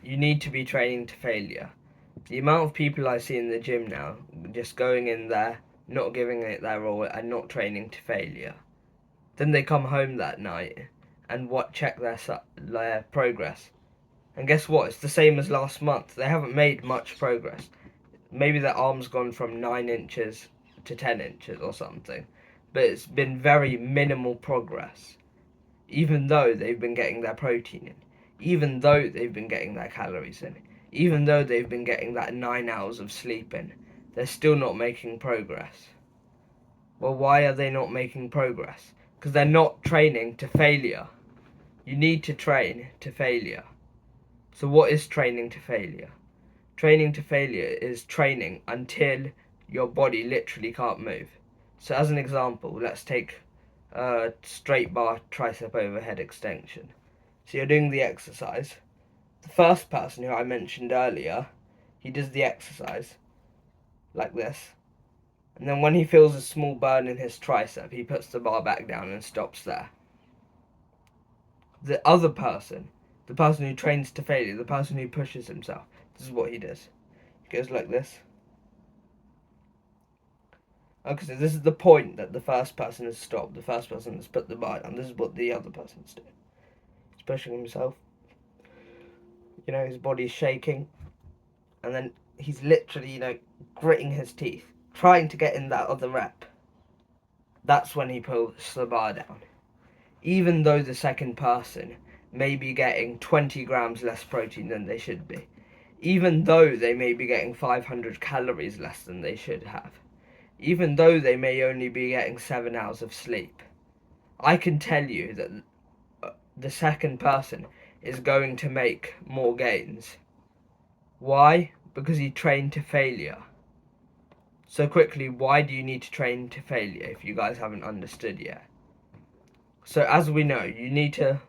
you need to be training to failure. The amount of people I see in the gym now, just going in there, not giving it their all, and not training to failure. Then they come home that night and check their progress. And guess what? It's the same as last month. They haven't made much progress. Maybe their arm's gone from 9 inches to 10 inches or something. But it's been very minimal progress. Even though they've been getting their protein in. Even though they've been getting their calories in. Even though they've been getting that 9 hours of sleep in. They're still not making progress. Well, why are they not making progress? Because they're not training to failure. You need to train to failure. So what is training to failure? Training to failure is training until your body literally can't move. So as an example, let's take a straight bar tricep overhead extension. So you're doing the exercise. The first person who I mentioned earlier, he does the exercise like this. And then when he feels a small burn in his tricep, he puts the bar back down and stops there. The other person, the person who trains to failure, the person who pushes himself, this is what he does. He goes like this. Okay, so this is the point that the first person has stopped. The first person has put the bar down. This is what the other person's doing. He's pushing himself. You know, his body's shaking. And then he's literally, gritting his teeth, trying to get in that other rep. That's when he pulls the bar down. Even though the second person may be getting 20 grams less protein than they should be. Even though they may be getting 500 calories less than they should have. Even though they may only be getting 7 hours of sleep. I can tell you that the second person is going to make more gains. Why? Because he trained to failure. So quickly, why do you need to train to failure if you guys haven't understood yet? So as we know, you need to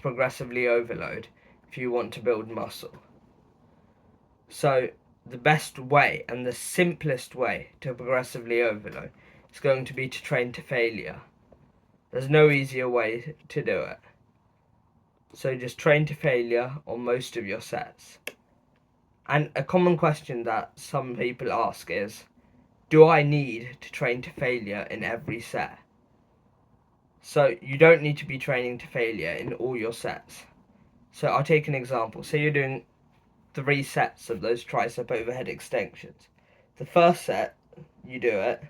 progressively overload if you want to build muscle. So the best way and the simplest way to progressively overload is going to be to train to failure. There's no easier way to do it. So just train to failure on most of your sets. And a common question that some people ask is, do I need to train to failure in every set? So you don't need to be training to failure in all your sets. So I'll take an example. Say you're doing 3 sets of those tricep overhead extensions. The first set, you do it,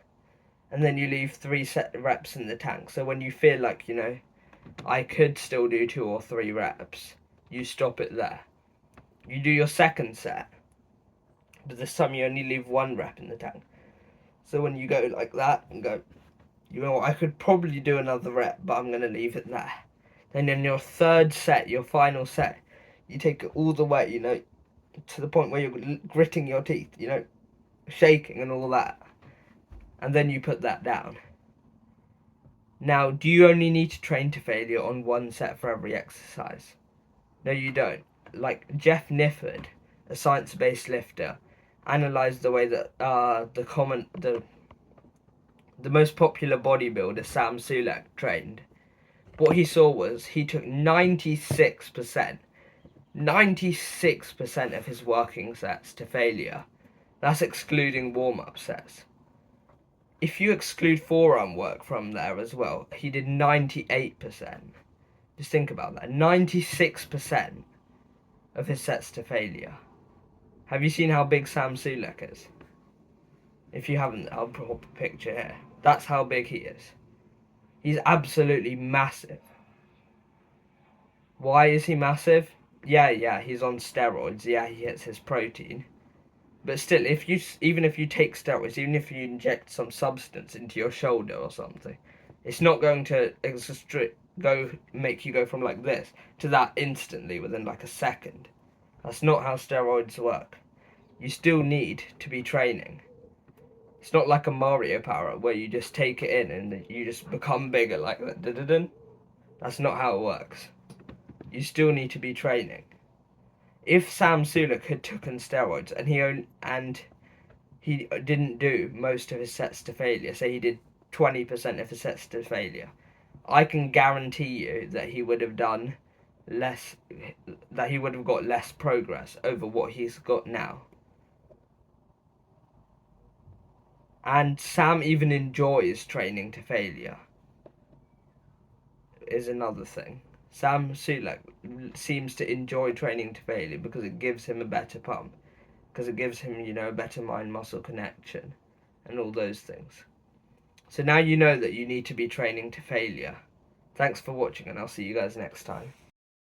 and then you leave 3 set reps in the tank. So when you feel like, I could still do 2 or 3 reps, you stop it there. You do your second set, but this time you only leave 1 rep in the tank. So when you go like that and go, you know what, I could probably do another rep, but I'm going to leave it there. Then in your third set, your final set, you take it all the way, to the point where you're gritting your teeth, shaking and all that. And then you put that down. Now, do you only need to train to failure on 1 set for every exercise? No, you don't. Like Jeff Nifford, a science-based lifter, analysed the way that the most popular bodybuilder, Sam Sulek, trained. What he saw was he took 96% of his working sets to failure. That's excluding warm-up sets. If you exclude forearm work from there as well, he did 98%. Just think about that. 96% of his sets to failure. Have you seen how big Sam Sulek is? If you haven't, I'll put up a picture here. That's how big he is. He's absolutely massive. Why is he massive? Yeah, he's on steroids. Yeah, he hits his protein. But still, even if you take steroids, even if you inject some substance into your shoulder or something, it's not going to make you go from like this to that instantly within like a second. That's not how steroids work. You still need to be training. It's not like a Mario power up where you just take it in and you just become bigger like that. That's not how it works. You still need to be training. If Sam Sulek had taken steroids and he didn't do most of his sets to failure, say he did 20% of his sets to failure, I can guarantee you that he would have done less, that he would have got less progress over what he's got now. And Sam even enjoys training to failure, is another thing. Sam Sulek seems to enjoy training to failure because it gives him a better pump, because it gives him, a better mind-muscle connection, and all those things. So now you know that you need to be training to failure. Thanks for watching, and I'll see you guys next time.